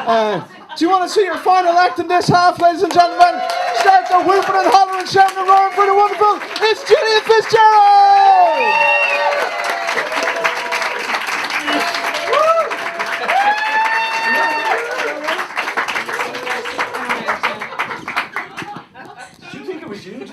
Do you want to see your final act in this half, ladies and gentlemen? Start the whooping and hollering, shouting and roaring for the wonderful, it's Gillian Fitzgerald! Did you think it was you?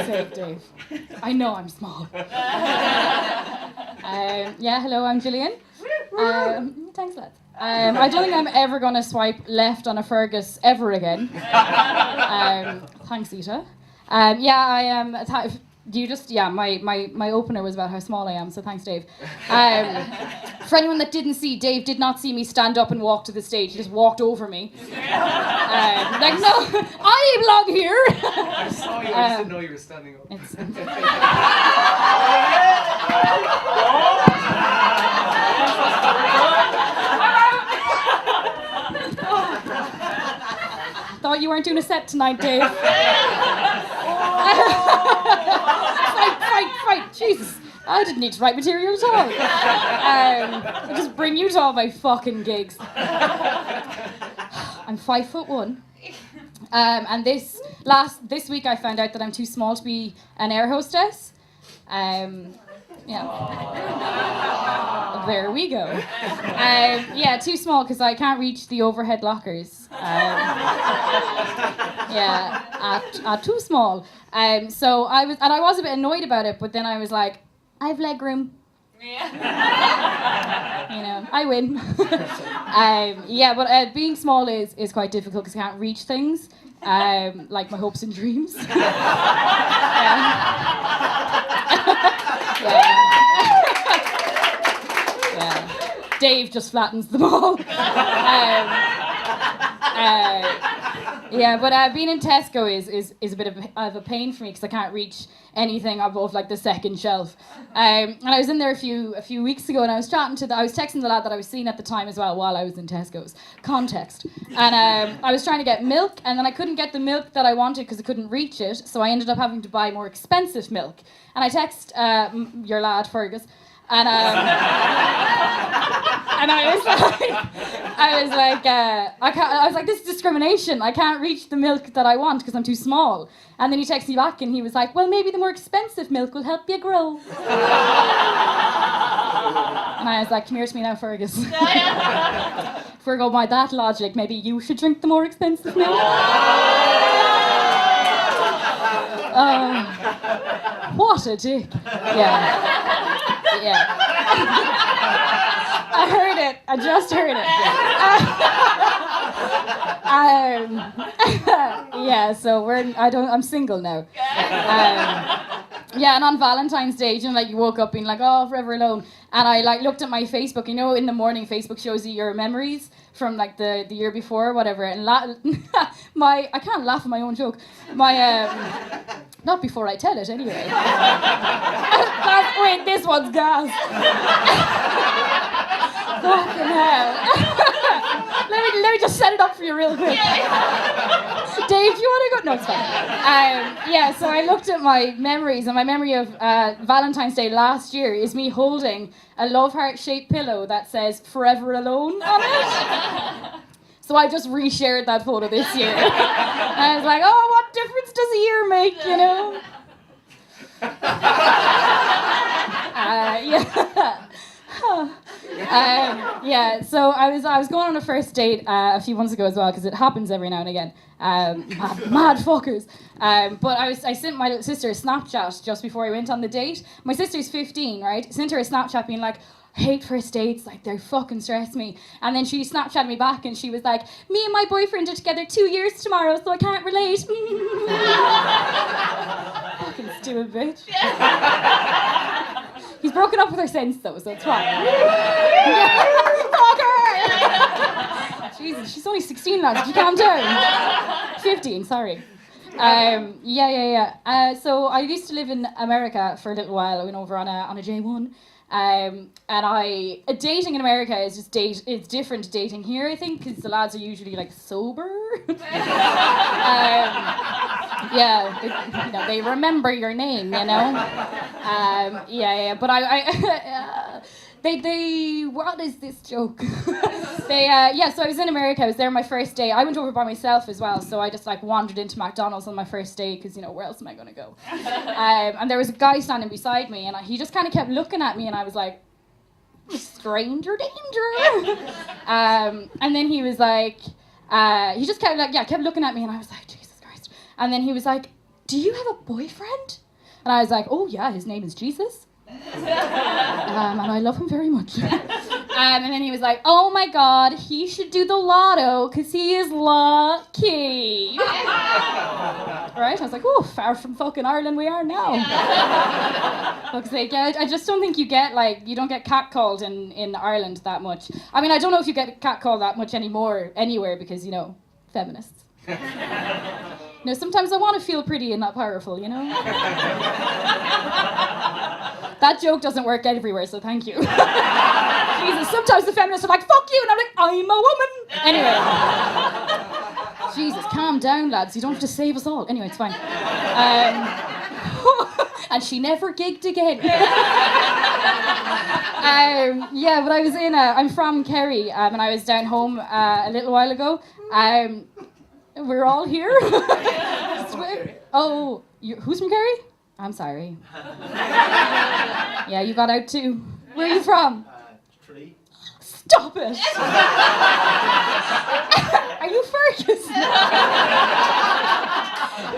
Save Dave. I know I'm small. Hello, I'm Gillian. Thanks, lads. I don't think I'm ever going to swipe left on a Fergus ever again. Thanks, Ita. I am. My opener was about how small I am, so thanks, Dave. For anyone that didn't see, Dave did not see me stand up and walk to the stage. He just walked over me. No, I belong here. I saw you, I just didn't know you were standing up. Thought you weren't doing a set tonight, Dave. Fight, Jesus. I didn't need to write material at all. I just bring you to all my fucking gigs. I'm 5'1". And this week I found out that I'm too small to be an air hostess. There we go. Too small because I can't reach the overhead lockers. Too small. So I was a bit annoyed about it, but then I was like, I have leg room. I win. But being small is quite difficult because I can't reach things, like my hopes and dreams. Dave just flattens them all. But being in Tesco is a bit of a pain for me because I can't reach anything above like the second shelf. And I was in there a few weeks ago, and I was texting the lad that I was seeing at the time as well while I was in Tesco's. Context. And I was trying to get milk, and then I couldn't get the milk that I wanted because I couldn't reach it, so I ended up having to buy more expensive milk. And I text your lad Fergus. And I was like, this is discrimination. I can't reach the milk that I want because I'm too small. And then he texted me back and he was like, well, maybe the more expensive milk will help you grow. And I was like, come here to me now, Fergus. If we're going by that logic, maybe you should drink the more expensive milk. What a dick. Yeah. I heard it. I just heard it. So I'm single now. And on Valentines Day, you woke up being like, oh, forever alone. And I looked at my Facebook. In the morning, Facebook shows you your memories from the year before or whatever. And I can't laugh at my own joke. Not before I tell it, anyway. Wait, this one's gas. Fucking hell. let me just set it up for you real quick. Dave, do you want to go? No, it's fine. So I looked at my memories, and my memory of Valentine's Day last year is me holding a love heart-shaped pillow that says "Forever Alone" on it. So I just reshared that photo this year. And I was like, oh, what difference does a year make, So I was going on a first date a few months ago as well, because it happens every now and again. Mad fuckers. But I sent my little sister a Snapchat just before I went on the date. My sister's 15, right? I sent her a Snapchat being like, hate first dates, they fucking stress me. And then she Snapchatted me back and she was like, me and my boyfriend are together 2 years tomorrow, so I can't relate. Fucking stupid bitch. He's broken up with her since though, so it's fine. Fuck her! Jesus, she's only 16, lads. Did you calm down? 15, sorry. So I used to live in America for a little while. I went over on a J1. Dating in America is just it's different to dating here, I think, because the lads are usually sober. They remember your name, But what is this joke? So I was in America. I was there my first day. I went over by myself as well, so I just like wandered into McDonald's on my first day because, you know, where else am I going to go? And there was a guy standing beside me, and he just kind of kept looking at me, and I was like, stranger danger. And then he was like, he just kept looking at me, and I was like, Jesus Christ. And then he was like, do you have a boyfriend? And I was like, oh yeah, his name is Jesus. And I love him very much. And then he was like, oh my God, he should do the lotto because he is lucky. Right? I was like, oh, far from fucking Ireland we are now. Fuck's sake, yeah, I just don't think you don't get catcalled in Ireland that much. I mean, I don't know if you get catcalled that much anymore anywhere because, you know, feminists. You know, sometimes I want to feel pretty and not powerful, you know? That joke doesn't work everywhere, so thank you. Jesus, sometimes the feminists are like, fuck you, and I'm like, I'm a woman. Anyway. Jesus, calm down, lads. You don't have to save us all. Anyway, it's fine. And she never gigged again. But I was I'm from Kerry, and I was down home a little while ago. We're all here. Oh, who's from Kerry? I'm sorry. Yeah, you got out too. Where are you from? Tree. Stop it! Are you Fergus?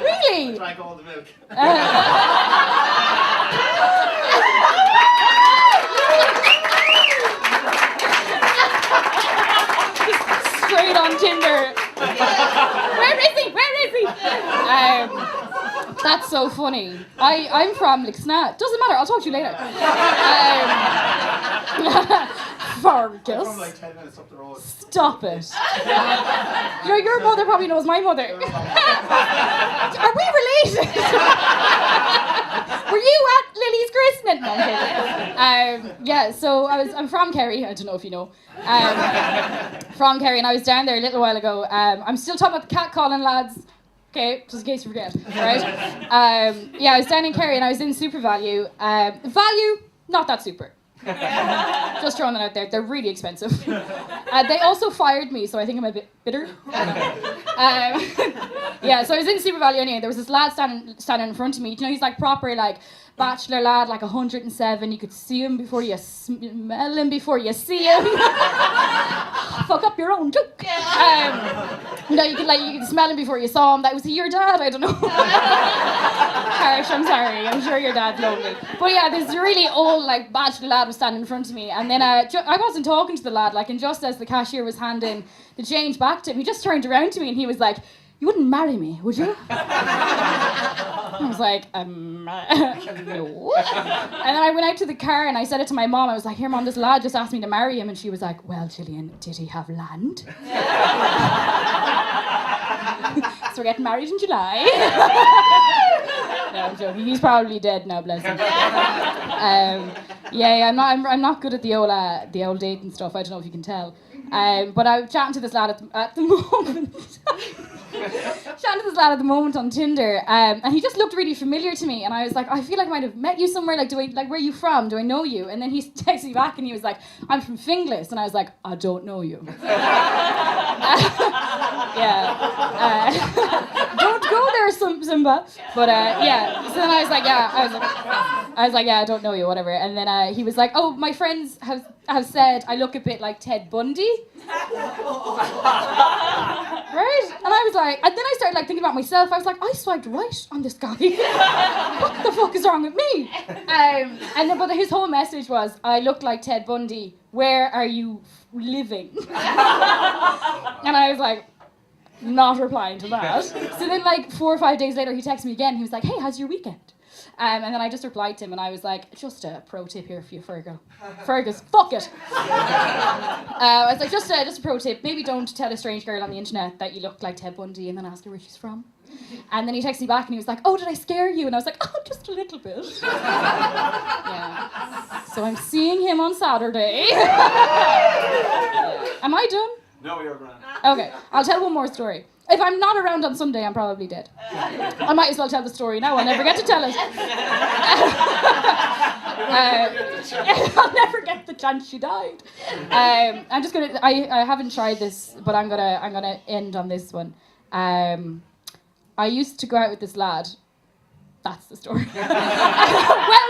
Really? Drank all the milk. Straight on Tinder. Where is he? That's so funny. I'm from Lixna. Doesn't matter, I'll talk to you later. Fergus. From like 10 minutes up the road. Stop it. Your mother probably knows my mother. Are we related? Were you at Lily's christening? No, okay. So I'm from Kerry. I don't know if you know. From Kerry, and I was down there a little while ago. I'm still talking about the catcalling, lads. Okay, just in case you forget, right? I was down in Kerry and I was in Super Value. Value, not that super. Just throwing that out there. They're really expensive. They also fired me, so I think I'm a bit bitter. So I was in Super Value anyway. There was this lad standing in front of me. You know, he's like proper like bachelor lad, like 107. You could see him before you smell him before you see him. Fuck up your own joke. You could smell him before you saw him. Was he your dad? I don't know. Harsh, I'm sorry. I'm sure your dad's lovely. But yeah, this really old like bachelor lad was standing in front of me, and then I wasn't talking to the lad. Like, and just as the cashier was handing the change back to him, he just turned around to me and he was like, "You wouldn't marry me, would you?" I was like, no. And then I went out to the car and I said it to my mom. I was like, "Here, Mom, this lad just asked me to marry him." And she was like, "Well, Gillian, did he have land?" So we're getting married in July. No, I'm joking. He's probably dead now, bless him. I'm not good at the old dating stuff. I don't know if you can tell. But I'm chatting to this lad at the moment. On Tinder, and he just looked really familiar to me, and I was like, I feel like I might have met you somewhere. Like, where are you from? Do I know you? And then he texted me back, and he was like, I'm from Finglas, and I was like, I don't know you. Don't go there, Simba. But so then I was like, I don't know you, whatever. And then he was like, oh, my friends have said I look a bit like Ted Bundy. Right? And I was like, and then I started like thinking about myself. I was like, I swiped right on this guy. What the fuck is wrong with me? But his whole message was, I look like Ted Bundy. Where are you living? And I was like, not replying to that. So then like 4 or 5 days later, he texted me again. He was like, hey, how's your weekend? And then I just replied to him and I was like, just a pro tip here for you, Fergus, fuck it. I was like, just a pro tip. Maybe don't tell a strange girl on the internet that you look like Ted Bundy and then ask her where she's from. And then he texted me back and he was like, oh, did I scare you? And I was like, oh, just a little bit. Yeah. So I'm seeing him on Saturday. Am I done? No, you're grand. Okay, I'll tell one more story. If I'm not around on Sunday, I'm probably dead. I might as well tell the story now. I'll never get to tell it. I'll never get the chance she died. I'm just gonna. I haven't tried this, but I'm gonna end on this one. I used to go out with this lad. That's the story. Well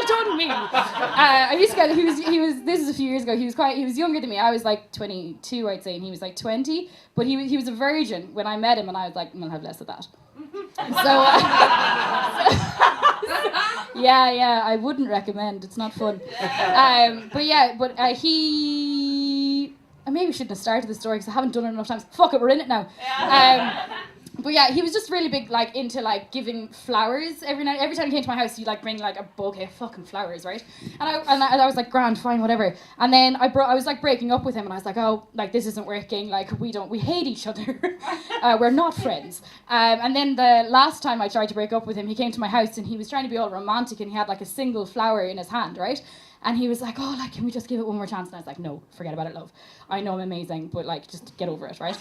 done, me. I used to go. He was. This is a few years ago. He was younger than me. I was like 22, I'd say, and he was like 20. But he was a virgin when I met him, and I was like, I'll have less of that. Yeah, I wouldn't recommend. It's not fun. But he. I maybe shouldn't have started the story because I haven't done it enough times. Fuck it, we're in it now. But yeah, he was just really big, like, into, like, giving flowers every night. Every time he came to my house, he'd, like, bring, like, a bouquet of fucking flowers, right? And I was like, grand, fine, whatever. And then I was, like, breaking up with him, and I was like, oh, like, this isn't working. Like, we hate each other. We're not friends. And then the last time I tried to break up with him, he came to my house, and he was trying to be all romantic, and he had, like, a single flower in his hand, right? And he was like, oh, like, can we just give it one more chance? And I was like, no, forget about it, love. I know I'm amazing, but, like, just get over it, right?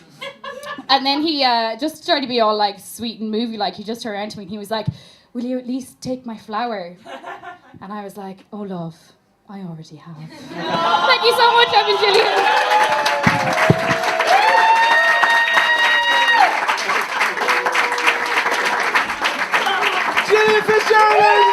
And then he just started to be all, like, sweet and movie-like. He just turned around to me and he was like, will you at least take my flower? And I was like, oh, love, I already have. Thank you so much, Evan Gillian. Gillian Fitzgerald, ladies